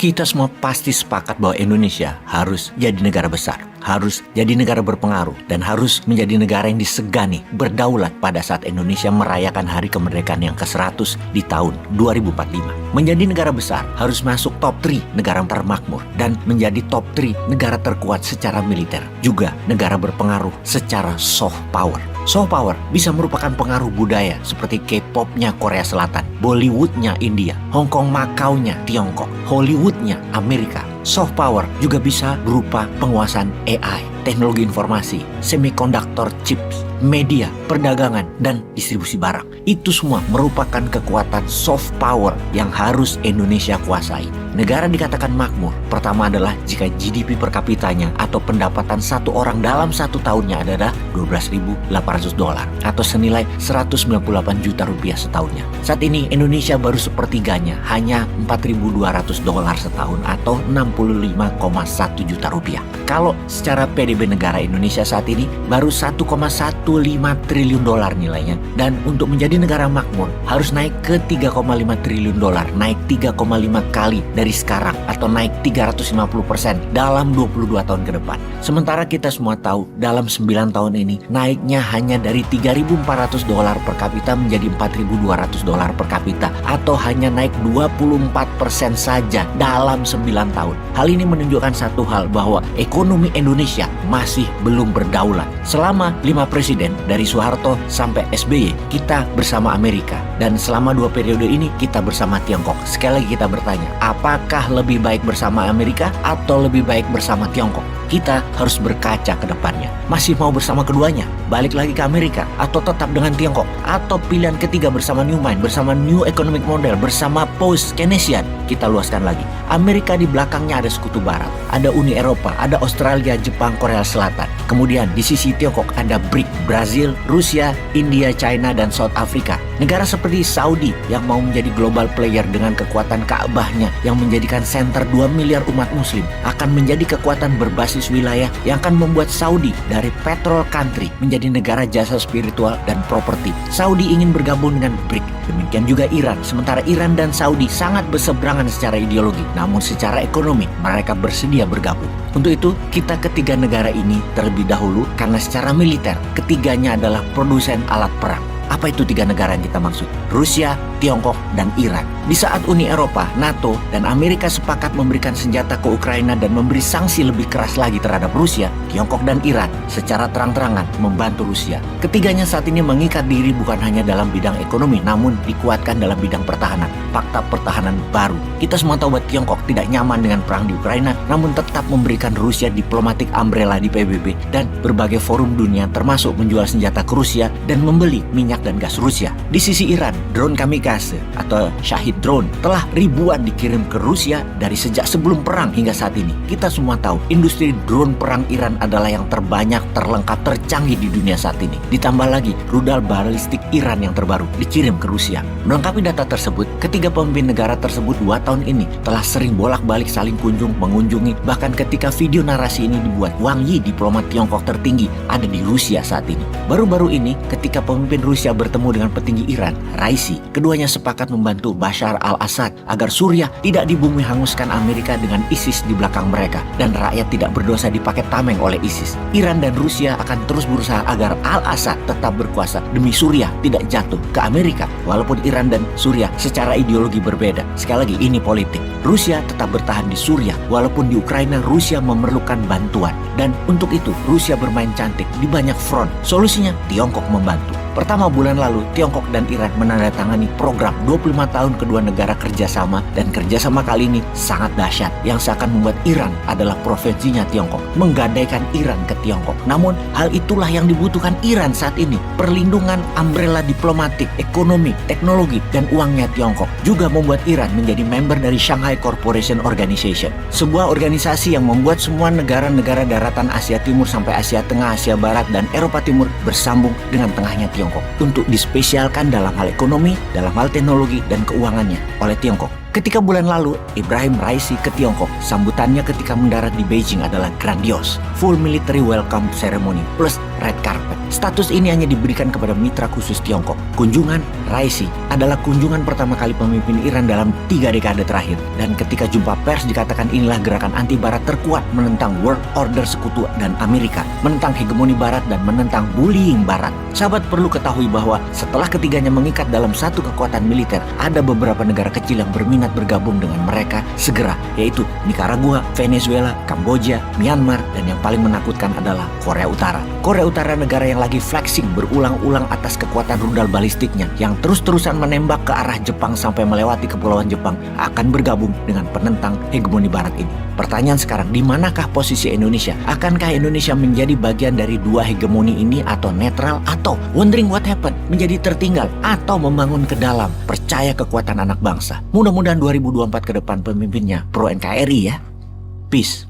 Kita semua pasti sepakat bahwa Indonesia harus jadi negara besar, harus jadi negara berpengaruh, dan harus menjadi negara yang disegani, berdaulat pada saat Indonesia merayakan hari kemerdekaan yang ke-100 di tahun 2045. Menjadi negara besar harus masuk top 3 negara termakmur dan menjadi top 3 negara terkuat secara militer, juga negara berpengaruh secara soft power. Soft power bisa merupakan pengaruh budaya seperti K-pop-nya Korea Selatan, Bollywood-nya India, Hong Kong Macau-nya Tiongkok, Hollywood-nya Amerika. Soft power juga bisa berupa penguasaan AI, teknologi informasi, semikonduktor chips, media, perdagangan, dan distribusi barang. Itu semua merupakan kekuatan soft power yang harus Indonesia kuasai. Negara dikatakan makmur, pertama adalah jika GDP per kapitanya atau pendapatan satu orang dalam satu tahunnya adalah $12.800 atau senilai 198 juta rupiah setahunnya. Saat ini Indonesia baru sepertiganya, hanya $4.200 setahun atau 65,1 juta rupiah. Kalau secara PDB negara Indonesia saat ini baru 1,15 triliun dolar nilainya, dan untuk menjadi negara makmur harus naik ke 3,5 triliun dolar, naik 3,5 kali dari sekarang atau naik 350% dalam 22 tahun ke depan. Sementara kita semua tahu dalam 9 tahun ini naiknya hanya dari $3.400 per kapita menjadi $4.200 per kapita atau hanya naik 24% saja dalam 9 tahun. Hal ini menunjukkan satu hal, bahwa ekonomi Indonesia masih belum berdaulat. Selama 5 presiden dari Soeharto sampai SBY kita bersama Amerika, dan selama 2 periode ini kita bersama Tiongkok. Sekali lagi kita bertanya, apakah lebih baik bersama Amerika atau lebih baik bersama Tiongkok? Kita harus berkaca ke depannya. Masih mau bersama keduanya? Balik lagi ke Amerika? Atau tetap dengan Tiongkok? Atau pilihan ketiga bersama New Mind, bersama New Economic Model, bersama Post-Keynesian? Kita luaskan lagi. Amerika di belakangnya ada Sekutu Barat, ada Uni Eropa, ada Australia, Jepang, Korea Selatan. Kemudian di sisi Tiongkok ada BRIC, Brazil, Rusia, India, China, dan South Africa. Negara seperti Saudi yang mau menjadi global player dengan kekuatan Ka'bahnya yang menjadikan center 2 miliar umat muslim akan menjadi kekuatan berbasis wilayah yang akan membuat Saudi dari petrol country menjadi negara jasa spiritual dan properti. Saudi ingin bergabung dengan BRIC, demikian juga Iran. Sementara Iran dan Saudi sangat berseberangan secara ideologi, namun secara ekonomi mereka bersedia bergabung. Untuk itu, kita ketiga negara ini terlebih dahulu karena secara militer ketiganya adalah produsen alat perang. Apa itu 3 negara yang kita maksud? Rusia, Tiongkok, dan Iran. Di saat Uni Eropa, NATO, dan Amerika sepakat memberikan senjata ke Ukraina dan memberi sanksi lebih keras lagi terhadap Rusia, Tiongkok dan Iran secara terang-terangan membantu Rusia. Ketiganya saat ini mengikat diri bukan hanya dalam bidang ekonomi, namun dikuatkan dalam bidang pertahanan. Fakta pertahanan baru. Kita semua tahu bahwa Tiongkok tidak nyaman dengan perang di Ukraina, namun tetap memberikan Rusia diplomatik umbrella di PBB dan berbagai forum dunia, termasuk menjual senjata ke Rusia dan membeli minyak dan gas Rusia. Di sisi Iran, drone kamikaze atau Shahid drone telah ribuan dikirim ke Rusia dari sejak sebelum perang hingga saat ini. Kita semua tahu industri drone perang Iran adalah yang terbanyak, terlengkap, tercanggih di dunia saat ini. Ditambah lagi rudal balistik Iran yang terbaru dikirim ke Rusia. Melengkapi data tersebut, ketiga pemimpin negara tersebut 2 tahun ini telah sering bolak-balik saling mengunjungi. Bahkan ketika video narasi ini dibuat, Wang Yi, diplomat Tiongkok tertinggi, ada di Rusia saat ini. Baru-baru ini ketika pemimpin Rusia bertemu dengan petinggi Iran, Raisi, keduanya sepakat membantu Bashar al-Assad agar Suriah tidak dibumi hanguskan Amerika dengan ISIS di belakang mereka, dan rakyat tidak berdosa dipakai tameng oleh ISIS. Iran dan Rusia akan terus berusaha agar al-Assad tetap berkuasa demi Suriah tidak jatuh ke Amerika. Walaupun Iran dan Suriah secara ideologi berbeda, sekali lagi ini politik. Rusia tetap bertahan di Suriah, walaupun di Ukraina Rusia memerlukan bantuan, dan untuk itu Rusia bermain cantik di banyak front. Solusinya Tiongkok membantu. Pertama, bulan lalu Tiongkok dan Iran menandatangani program 25 tahun kedua negara kerjasama, dan kerjasama kali ini sangat dahsyat yang seakan membuat Iran adalah provinsinya Tiongkok, menggadaikan Iran ke Tiongkok. Namun hal itulah yang dibutuhkan Iran saat ini, perlindungan umbrella diplomatik, ekonomi, teknologi, dan uangnya Tiongkok juga membuat Iran menjadi member dari Shanghai Cooperation Organization, sebuah organisasi yang membuat semua negara-negara daratan Asia Timur sampai Asia Tengah, Asia Barat, dan Eropa Timur bersambung dengan tengahnya Tiongkok untuk dispesialkan dalam hal ekonomi, dalam hal teknologi, dan keuangannya oleh Tiongkok. Ketika bulan lalu Ibrahim Raisi ke Tiongkok, sambutannya ketika mendarat di Beijing adalah grandios. Full military welcome ceremony plus red carpet. Status ini hanya diberikan kepada mitra khusus Tiongkok. Kunjungan Raisi adalah kunjungan pertama kali pemimpin Iran dalam 3 dekade terakhir. Dan ketika jumpa pers dikatakan inilah gerakan anti barat terkuat menentang world order sekutu dan Amerika, menentang hegemoni barat dan menentang bullying barat. Sahabat perlu ketahui bahwa setelah ketiganya mengikat dalam satu kekuatan militer, ada beberapa negara kecil yang berminat bergabung dengan mereka segera, yaitu Nicaragua, Venezuela, Kamboja, Myanmar, dan yang paling menakutkan adalah Korea Utara. Korea Utara negara yang lagi flexing berulang-ulang atas kekuatan rudal balistiknya yang terus-terusan menembak ke arah Jepang sampai melewati kepulauan Jepang akan bergabung dengan penentang hegemoni barat ini. Pertanyaan sekarang, di manakah posisi Indonesia? Akankah Indonesia menjadi bagian dari dua hegemoni ini atau netral, atau wondering what happened, menjadi tertinggal, atau membangun ke dalam, percaya kekuatan anak bangsa? Mudah-mudahan 2024 ke depan pemimpinnya pro NKRI ya. Peace.